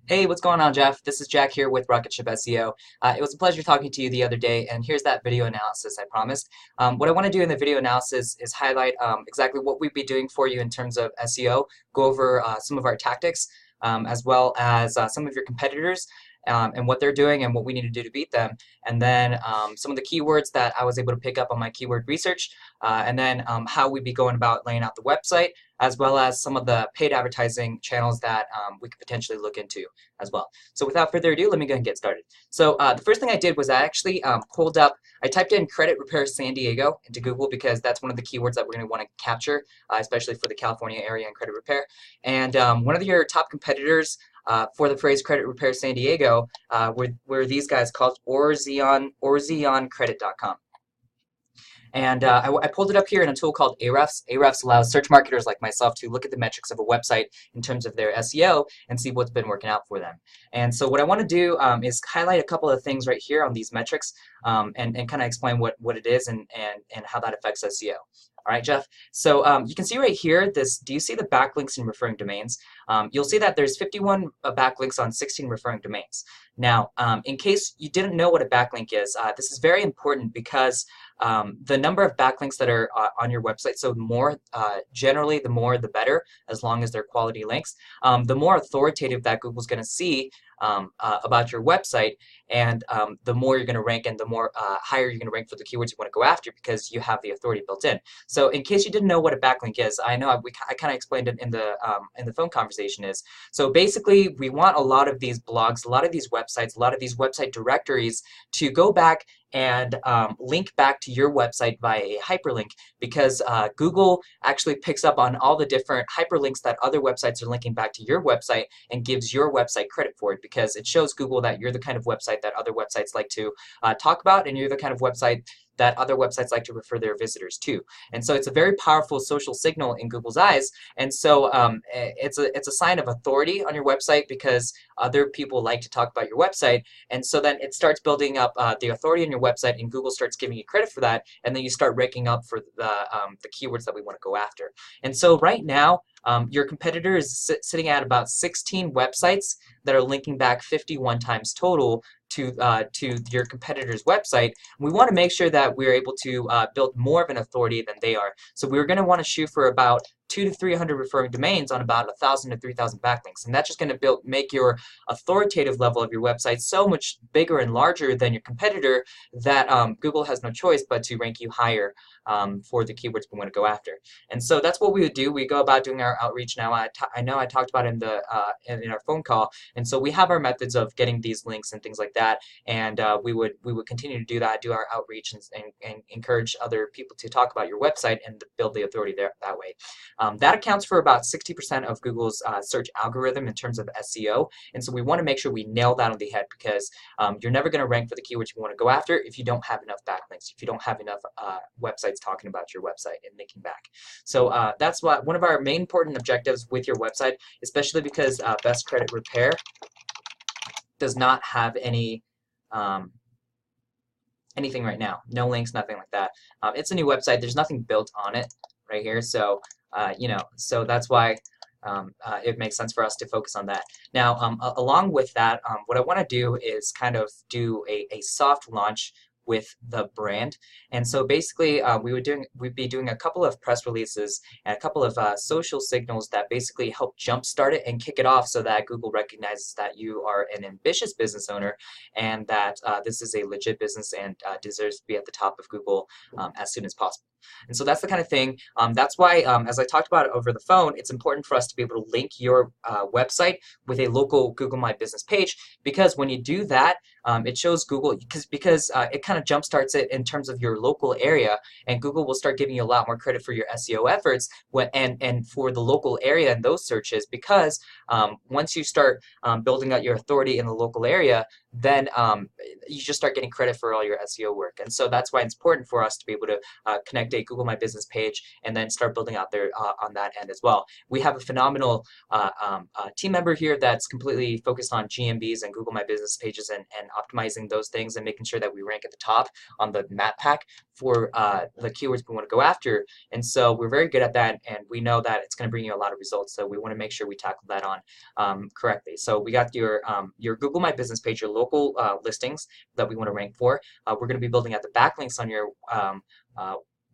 Hey, what's going on, Jeff? This is Jack here with Rocket Ship SEO. It was a pleasure talking to you the other day, and here's that video analysis I promised. What I want to do in the video analysis is highlight exactly what we'd be doing for you in terms of SEO, go over some of our tactics, as well as some of your competitors. And what they're doing and what we need to do to beat them. And then some of the keywords that I was able to pick up on my keyword research, and then how we'd be going about laying out the website, as well as some of the paid advertising channels that we could potentially look into as well. So without further ado, let me go ahead and get started. So the first thing I did was I actually pulled up, I typed in credit repair San Diego into Google because that's one of the keywords that we're going to want to capture, especially for the California area and credit repair. And one of your top competitors for the phrase credit repair San Diego were these guys called OrzeonCredit.com. And I pulled it up here in a tool called Ahrefs. Ahrefs allows search marketers like myself to look at the metrics of a website in terms of their SEO and see what's been working out for them. And so what I want to do is highlight a couple of things right here on these metrics and kind of explain what it is and how that affects SEO. All right, Jeff. So you can see right here, do you see the backlinks and referring domains? You'll see that there's 51 backlinks on 16 referring domains. Now, in case you didn't know what a backlink is, this is very important because the number of backlinks that are on your website, so more, generally the more the better, as long as they're quality links, the more authoritative that Google's going to see about your website, and the more you're going to rank and the more higher you're going to rank for the keywords you want to go after because you have the authority built in. So in case you didn't know what a backlink is, I know I kind of explained it in the phone conversation is, so basically we want a lot of these blogs, a lot of these websites, a lot of these website directories to go back and link back to your website via a hyperlink because Google actually picks up on all the different hyperlinks that other websites are linking back to your website and gives your website credit for it because it shows Google that you're the kind of website that other websites like to talk about, and you're the kind of website that other websites like to refer their visitors to. And so it's a very powerful social signal in Google's eyes. And so it's a sign of authority on your website because other people like to talk about your website. And so then it starts building up the authority on your website, and Google starts giving you credit for that. And then you start ranking up for the keywords that we want to go after. And so right now, your competitor is sitting at about 16 websites that are linking back 51 times total to your competitor's website. We want to make sure that we're able to build more of an authority than they are. So we're going to want to shoot for about 200 to 300 referring domains on about 1,000 to 3,000 backlinks, and that's just going to make your authoritative level of your website so much bigger and larger than your competitor that Google has no choice but to rank you higher for the keywords we want to go after. And so that's what we would do. We go about doing our outreach now. I know I talked about it in our phone call, and so we have our methods of getting these links and things like that, and we would continue to do that, do our outreach, and encourage other people to talk about your website and build the authority there that way. That accounts for about 60% of Google's search algorithm in terms of SEO, and so we want to make sure we nail that on the head because you're never going to rank for the keywords you want to go after if you don't have enough backlinks, if you don't have enough websites talking about your website and linking back. So that's one of our main important objectives with your website, especially because Best Credit Repair does not have any anything right now. No links, nothing like that. It's a new website. There's nothing built on it right here. So so that's why it makes sense for us to focus on that. Now, along with that, what I want to do is kind of do a soft launch with the brand. And so basically we'd be doing a couple of press releases and a couple of social signals that basically help jumpstart it and kick it off so that Google recognizes that you are an ambitious business owner and that this is a legit business and deserves to be at the top of Google as soon as possible. And so that's the kind of thing. That's why, as I talked about over the phone, it's important for us to be able to link your website with a local Google My Business page, because when you do that, it shows Google, because it kind of jumpstarts it in terms of your local area, and Google will start giving you a lot more credit for your SEO efforts and for the local area and those searches, because once you start building out your authority in the local area, then you just start getting credit for all your SEO work. And so that's why it's important for us to be able to connect a Google My Business page and then start building out there on that end as well. We have a phenomenal team member here that's completely focused on GMBs and Google My Business pages and optimizing those things and making sure that we rank at the top on the map pack for the keywords we want to go after. And so we're very good at that, and we know that it's going to bring you a lot of results. So we want to make sure we tackle that on correctly. So we got your Google My Business page, your local listings that we want to rank for. We're going to be building out the backlinks on your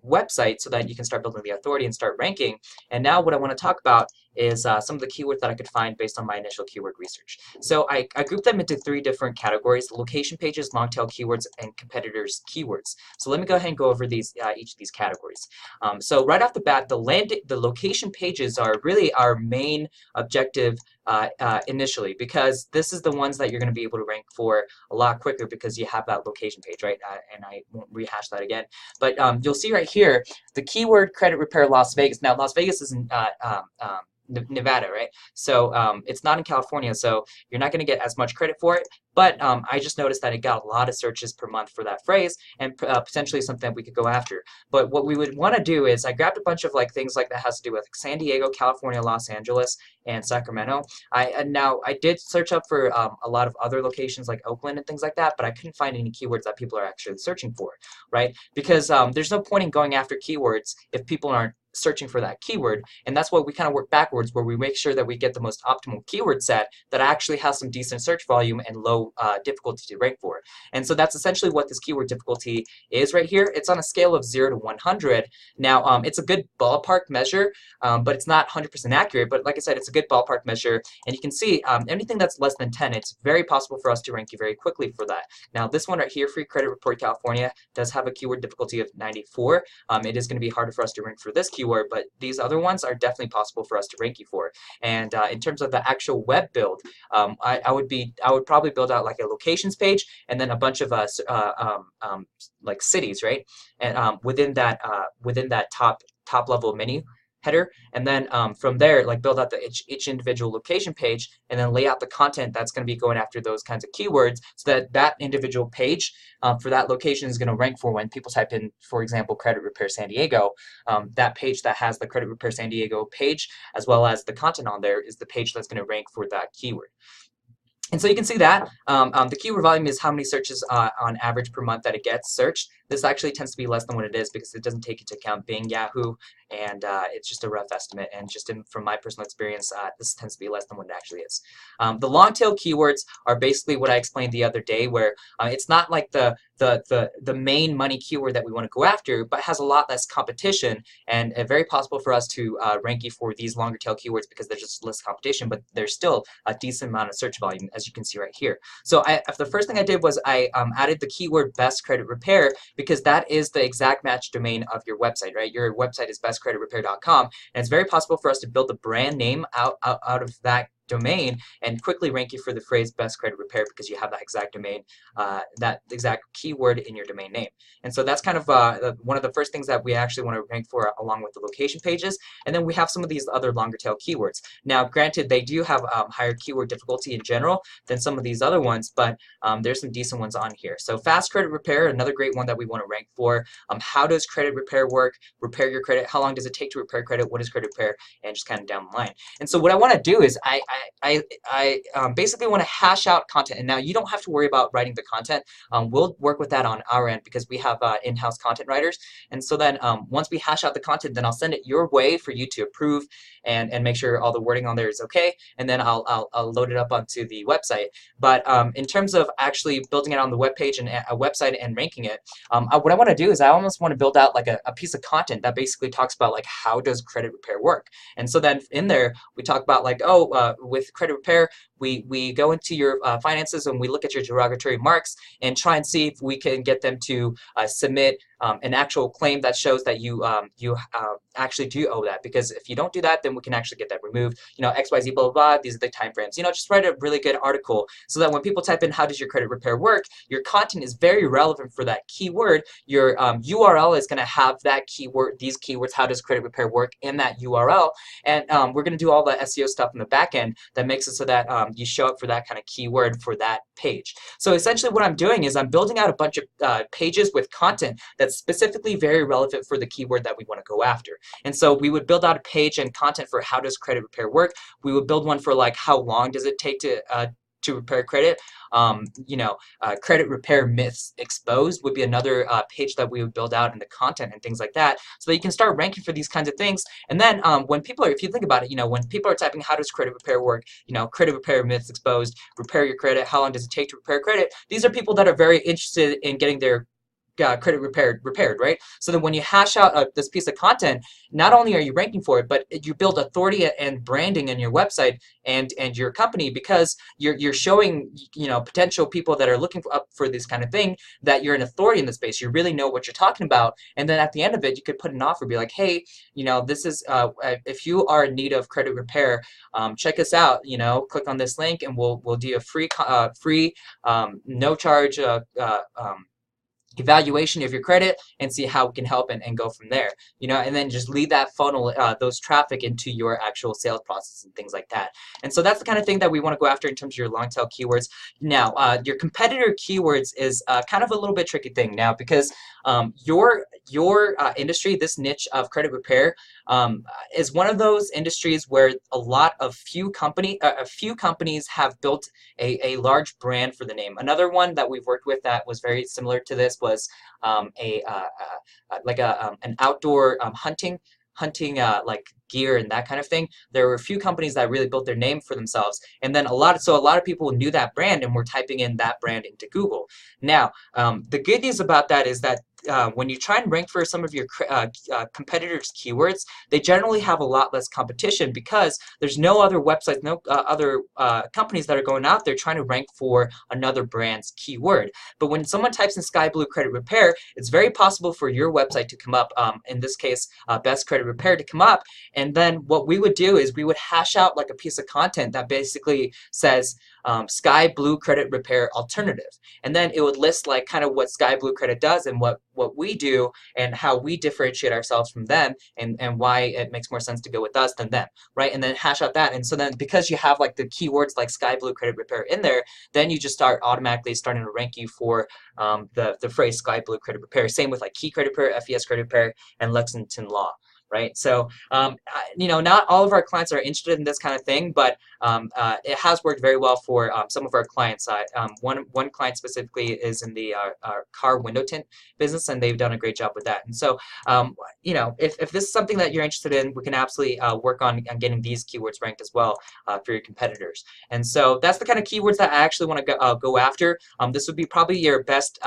website so that you can start building the authority and start ranking. And now what I want to talk about is some of the keywords that I could find based on my initial keyword research. So I grouped them into 3 different categories: location pages, long tail keywords, and competitors keywords. So let me go ahead and go over these each of these categories. So right off the bat, the location pages are really our main objective initially, because this is the ones that you're going to be able to rank for a lot quicker because you have that location page, right? And I won't rehash that again. But you'll see right here the keyword credit repair Las Vegas. Now Las Vegas is in Nevada, right? So it's not in California, so you're not going to get as much credit for it. But I just noticed that it got a lot of searches per month for that phrase, and potentially something that we could go after. But what we would want to do is I grabbed a bunch of things like that has to do with San Diego, California, Los Angeles, and Sacramento. Now I did search up for a lot of other locations like Oakland and things like that, but I couldn't find any keywords that people are actually searching for, right? Because there's no point in going after keywords if people aren't searching for that keyword. And that's why we kind of work backwards, where we make sure that we get the most optimal keyword set that actually has some decent search volume and low difficulty to rank for. And so that's essentially what this keyword difficulty is right here. It's on a scale of 0 to 100. Now it's a good ballpark measure, but it's not 100% accurate. But like I said, it's a good ballpark measure, and you can see anything that's less than 10, it's very possible for us to rank you very quickly for that. Now this one right here, Free Credit Report California, does have a keyword difficulty of 94. It is going to be harder for us to rank for this keyword, but these other ones are definitely possible for us to rank you for. And in terms of the actual web build, I would probably build out like a locations page and then a bunch of like cities, right? And within that top level menu header, and then from there, like, build out each individual location page, and then lay out the content that's going to be going after those kinds of keywords, so that that individual page for that location is going to rank for when people type in, for example, Credit Repair San Diego. That page that has the Credit Repair San Diego page, as well as the content on there, is the page that's going to rank for that keyword. And so you can see that the keyword volume is how many searches on average per month that it gets searched. This actually tends to be less than what it is because it doesn't take into account Bing, Yahoo, and it's just a rough estimate. And just from my personal experience, this tends to be less than what it actually is. The long tail keywords are basically what I explained the other day, where it's not like the main money keyword that we want to go after, but has a lot less competition, and very possible for us to rank you for these longer tail keywords because there's just less competition, but there's still a decent amount of search volume, as you can see right here. So the first thing I did was I added the keyword Best Credit Repair, because that is the exact match domain of your website, right? Your website is bestcreditrepair.com, and it's very possible for us to build a brand name out of that domain and quickly rank you for the phrase Best Credit Repair because you have that exact domain, that exact keyword in your domain name. And so that's kind of one of the first things that we actually want to rank for, along with the location pages. And then we have some of these other longer tail keywords. Now, granted, they do have higher keyword difficulty in general than some of these other ones, but there's some decent ones on here. So fast credit repair, another great one that we want to rank for. How does credit repair work? Repair your credit. How long does it take to repair credit? What is credit repair? And just kind of down the line. And so what I want to do is I basically want to hash out content. And now you don't have to worry about writing the content. We'll work with that on our end because we have in-house content writers. And so then once we hash out the content, then I'll send it your way for you to approve and make sure all the wording on there is okay. And then I'll load it up onto the website. But in terms of actually building it on the web page and a website and ranking it, what I want to do is I almost want to build out like a piece of content that basically talks about like how does credit repair work. And so then in there we talk about like, with credit repair, we go into your finances and we look at your derogatory marks and try and see if we can get them to submit an actual claim that shows that you actually do owe that. Because if you don't do that, then we can actually get that removed. You know, XYZ, blah, blah, blah, these are the time frames. You know, just write a really good article so that when people type in how does your credit repair work, your content is very relevant for that keyword. Your URL is going to have that keyword, these keywords, how does credit repair work, in that URL. And we're going to do all the SEO stuff in the back end that makes it so that you show up for that kind of keyword for that page. So essentially what I'm doing is I'm building out a bunch of pages with content that's that's specifically very relevant for the keyword that we want to go after. And so we would build out a page and content for how does credit repair work. We would build one for like how long does it take to repair credit. Credit repair myths exposed would be another page that we would build out in the content and things like that, so that you can start ranking for these kinds of things. And then when people are, if you think about it, when people are typing how does credit repair work, credit repair myths exposed, repair your credit, how long does it take to repair credit, these are people that are very interested in getting their credit repaired, right? So then when you hash out this piece of content, not only are you ranking for it, but you build authority and branding in your website and your company, because you're showing potential people that are looking up for this kind of thing that you're an authority in the space. You really know what you're talking about, and then at the end of it, you could put an offer, be like, hey, this is if you are in need of credit repair, check us out. Click on this link, and we'll do a free no charge evaluation of your credit and see how it can help and go from there, and then just lead that funnel, those traffic into your actual sales process and things like that. And so that's the kind of thing that we want to go after in terms of your long tail keywords. Now, your competitor keywords is kind of a little bit tricky thing now, because your industry, this niche of credit repair, is one of those industries where a few companies have built a large brand for the name. Another one that we've worked with that was very similar to this was an outdoor hunting like gear and that kind of thing. There were a few companies that really built their name for themselves, and then a lot of people knew that brand and were typing in that brand into Google. Now, the good news about that is that when you try and rank for some of your competitors' keywords, they generally have a lot less competition, because there's no other websites, no other companies that are going out there trying to rank for another brand's keyword. But when someone types in Sky Blue Credit Repair, it's very possible for your website to come up, in this case, Best Credit Repair to come up, and then what we would do is we would hash out like a piece of content that basically says Sky Blue Credit Repair Alternative. And then it would list like kind of what Sky Blue Credit does and what we do and how we differentiate ourselves from them, and why it makes more sense to go with us than them, right? And then hash out that. And so then because you have like the keywords like Sky Blue Credit Repair in there, then you just start automatically starting to rank you for the phrase Sky Blue Credit Repair. Same with like Key Credit Repair, FES Credit Repair, and Lexington Law. Right, so not all of our clients are interested in this kind of thing, but it has worked very well for some of our clients. One client specifically is in the car window tint business, and they've done a great job with that. And so, if this is something that you're interested in, we can absolutely work on getting these keywords ranked as well for your competitors. And so that's the kind of keywords that I actually want to go after. This would be probably your best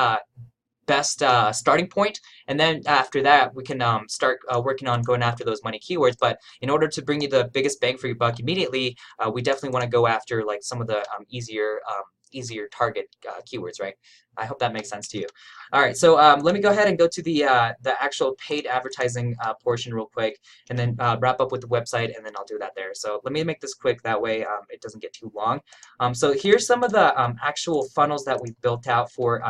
starting point, and then after that we can start working on going after those money keywords. But in order to bring you the biggest bang for your buck immediately, we definitely want to go after like some of the easier target keywords, right? I hope that makes sense to you. All right, so let me go ahead and go to the actual paid advertising portion real quick, and then wrap up with the website, and then I'll do that there. So let me make this quick, that way it doesn't get too long. So here's some of the actual funnels that we've built out for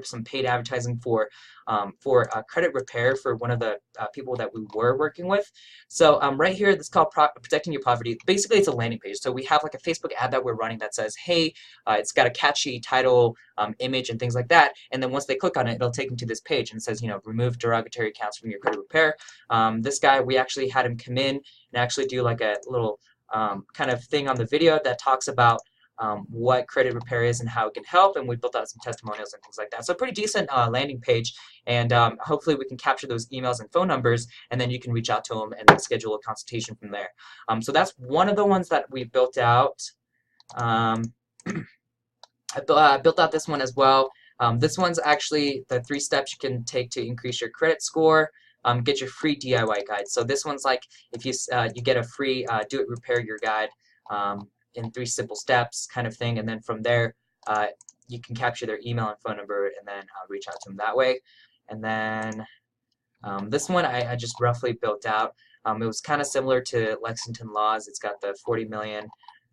some paid advertising for credit repair for one of the people that we were working with. So right here, this is called Protecting Your Poverty. Basically, it's a landing page. So we have like a Facebook ad that we're running that says, hey, it's got a catchy title, image, and things like that. And then once they click on it, it'll take them to this page and it says, remove derogatory accounts from your credit repair. This guy, we actually had him come in and actually do like a little kind of thing on the video that talks about what credit repair is and how it can help, and we built out some testimonials and things like that. So a pretty decent landing page, and hopefully we can capture those emails and phone numbers, and then you can reach out to them and then schedule a consultation from there. So that's one of the ones that we built out. I built out this one as well. This one's actually the 3 steps you can take to increase your credit score. Get your free DIY guide. So this one's like if you get a free do it repair your guide in 3 simple steps kind of thing, and then from there you can capture their email and phone number and then reach out to them that way. And then this one I just roughly built out. It was kind of similar to Lexington Laws. It's got the 40 million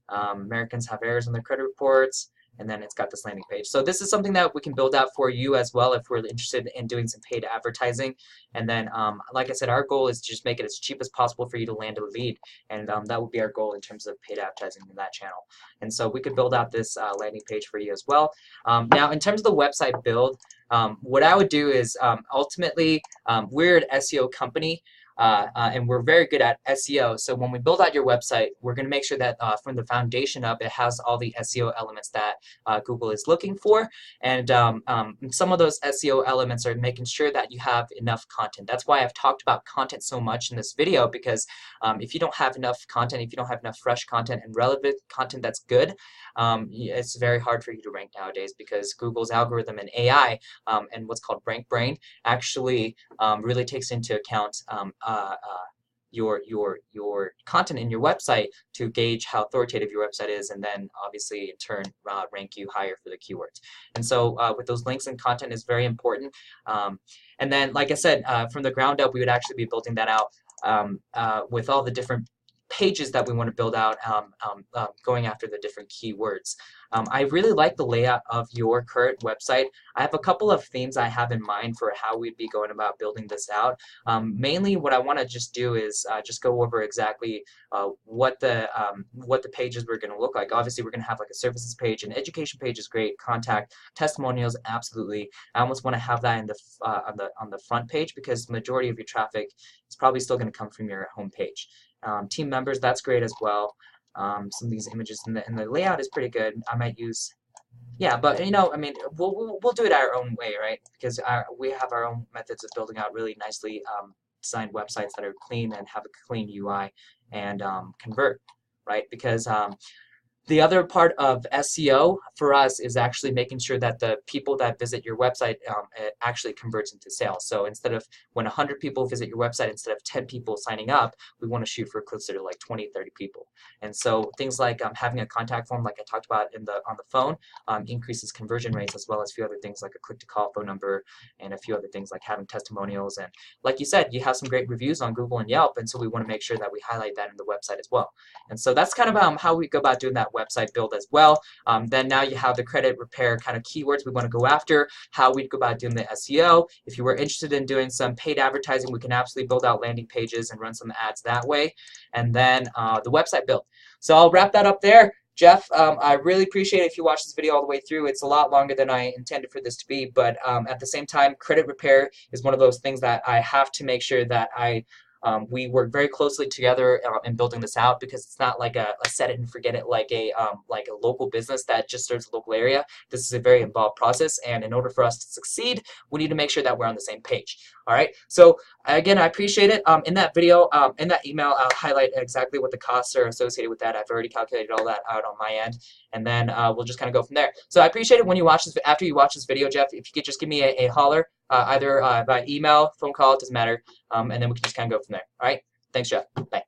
Americans have errors on their credit reports. and then it's got this landing page. So this is something that we can build out for you as well if we're interested in doing some paid advertising. And then, like I said, our goal is to just make it as cheap as possible for you to land a lead, and that would be our goal in terms of paid advertising in that channel. And so we could build out this landing page for you as well. Now, in terms of the website build, what I would do is ultimately, we're an SEO company. And we're very good at SEO. So when we build out your website, we're going to make sure that from the foundation up, it has all the SEO elements that Google is looking for. And some of those SEO elements are making sure that you have enough content. That's why I've talked about content so much in this video, because if you don't have enough content, if you don't have enough fresh content and relevant content that's good, it's very hard for you to rank nowadays, because Google's algorithm and AI and what's called rank brain actually really takes into account your content in your website to gauge how authoritative your website is, and then obviously in turn rank you higher for the keywords. And so with those links and content is very important. And then, like I said, from the ground up, we would actually be building that out with all the different pages that we want to build out, going after the different keywords. I really like the layout of your current website. I have a couple of themes I have in mind for how we'd be going about building this out. Mainly what I want to just do is just go over exactly what the pages were going to look like. Obviously, we're going to have like a services page. An education page is great. Contact, testimonials, absolutely. I almost want to have that in the on the front page, because the majority of your traffic is probably still going to come from your home page. Team members, that's great as well. Some of these images and the layout is pretty good. I might use, yeah, but you know, I mean, we'll do it our own way, right? Because we have our own methods of building out really nicely designed websites that are clean and have a clean UI and convert, right? Because the other part of SEO for us is actually making sure that the people that visit your website it actually converts into sales. So instead of when 100 people visit your website, instead of 10 people signing up, we want to shoot for closer to like 20, 30 people. And so things like having a contact form, like I talked about on the phone, increases conversion rates, as well as a few other things like a click-to-call phone number, and a few other things like having testimonials. And like you said, you have some great reviews on Google and Yelp, and so we want to make sure that we highlight that in the website as well. And so that's kind of how we go about doing that website build as well. Then now you have the credit repair kind of keywords we want to go after, how we'd go about doing the SEO. If you were interested in doing some paid advertising, we can absolutely build out landing pages and run some ads that way. And then the website build. So I'll wrap that up there. Jeff, I really appreciate it if you watch this video all the way through. It's a lot longer than I intended for this to be, but at the same time, credit repair is one of those things that I have to make sure that we work very closely together in building this out, because it's not like a set it and forget it like a local business that just serves a local area. This is a very involved process, and in order for us to succeed, we need to make sure that we're on the same page. All right. So again, I appreciate it. In that video, in that email, I'll highlight exactly what the costs are associated with that. I've already calculated all that out on my end, and then we'll just kind of go from there. So I appreciate it when you watch this. After you watch this video, Jeff, if you could just give me a holler, either by email, phone call, it doesn't matter, and then we can just kind of go from there. All right. Thanks, Jeff. Bye.